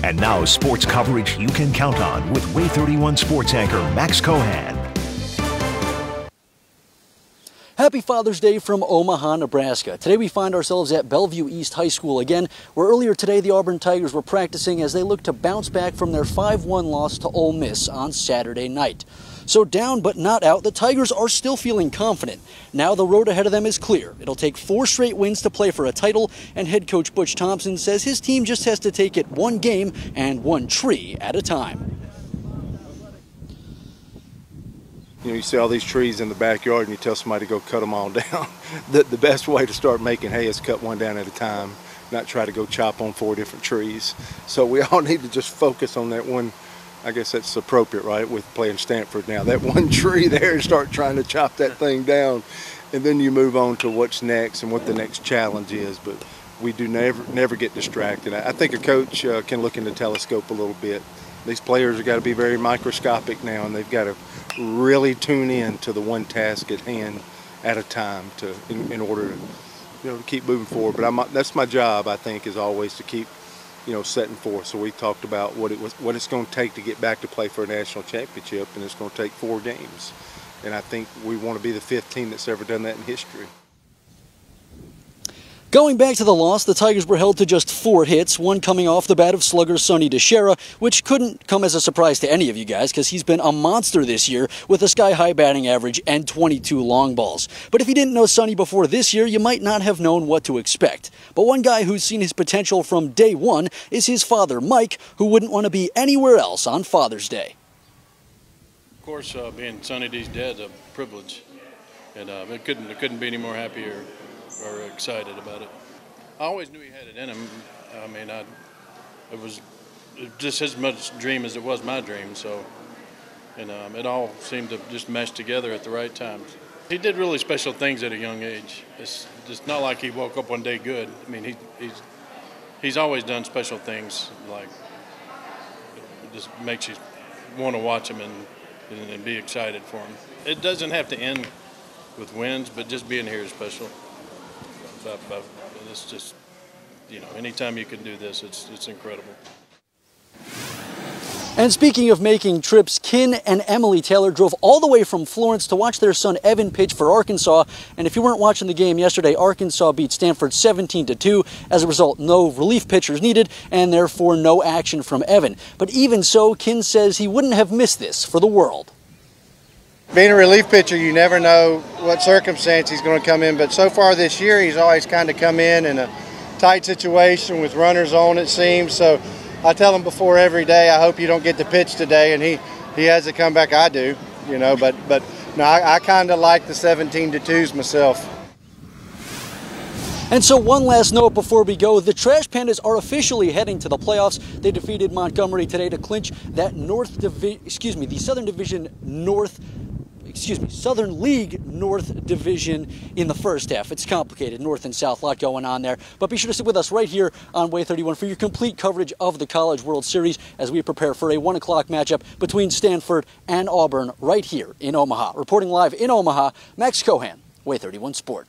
And now sports coverage you can count on with Way 31 sports anchor Max Cohan. Happy Father's Day from Omaha, Nebraska. Today we find ourselves at Bellevue East High School again, where earlier today the Auburn Tigers were practicing as they look to bounce back from their 5-1 loss to Ole Miss on Saturday night. So down but not out, the Tigers are still feeling confident. Now the road ahead of them is clear. It'll take 4 straight wins to play for a title, and head coach Butch Thompson says his team just has to take it one game and one tree at a time. You know, you see all these trees in the backyard and you tell somebody to go cut them all down. The best way to start making hay is cut one down at a time, not try to go chop on 4 different trees. So we all need to just focus on that one. I guess that's appropriate, right, with playing Stanford now. That one tree there and start trying to chop that thing down, and then you move on to what's next and what the next challenge is. But we do never get distracted. I think a coach can look in the telescope a little bit. These players have got to be very microscopic now, and they've got to really tune in to the one task at hand at a time in order to keep moving forward. But that's my job, I think, is always to keep setting forth. So we talked about what it's going to take to get back to play for a national championship, and it's going to take 4 games. And I think we want to be the 5th team that's ever done that in history. Going back to the loss, the Tigers were held to just 4 hits, one coming off the bat of slugger Sonny DeShera, which couldn't come as a surprise to any of you guys because he's been a monster this year with a sky-high batting average and 22 long balls. But if you didn't know Sonny before this year, you might not have known what to expect. But one guy who's seen his potential from day one is his father, Mike, who wouldn't want to be anywhere else on Father's Day. Of course, being Sonny D's dad is a privilege, and it couldn't be any more happier or excited about it. I always knew he had it in him. I mean, it was just as much dream as it was my dream. So, and it all seemed to just mesh together at the right time. He did really special things at a young age. It's just not like he woke up one day good. I mean, he's always done special things. Like, it just makes you want to watch him and be excited for him. It doesn't have to end with wins, but just being here is special. But it's just, anytime you can do this, it's incredible. And speaking of making trips, Kin and Emily Taylor drove all the way from Florence to watch their son Evan pitch for Arkansas. And if you weren't watching the game yesterday, Arkansas beat Stanford 17-2. As a result, no relief pitchers needed, and therefore no action from Evan. But even so, Kin says he wouldn't have missed this for the world. Being a relief pitcher, you never know what circumstance he's going to come in, but so far this year he's always kind of come in a tight situation with runners on, it seems. So I tell him before every day, I hope you don't get the pitch today, and he has to come back. I do, but no, I kind of like the 17-2s myself. And so one last note before we go, the Trash Pandas are officially heading to the playoffs. They defeated Montgomery today to clinch that Southern League North Division in the first half. It's complicated, North and South, a lot going on there. But be sure to stick with us right here on Way 31 for your complete coverage of the College World Series as we prepare for a 1 o'clock matchup between Stanford and Auburn right here in Omaha. Reporting live in Omaha, Max Cohan, Way 31 Sports.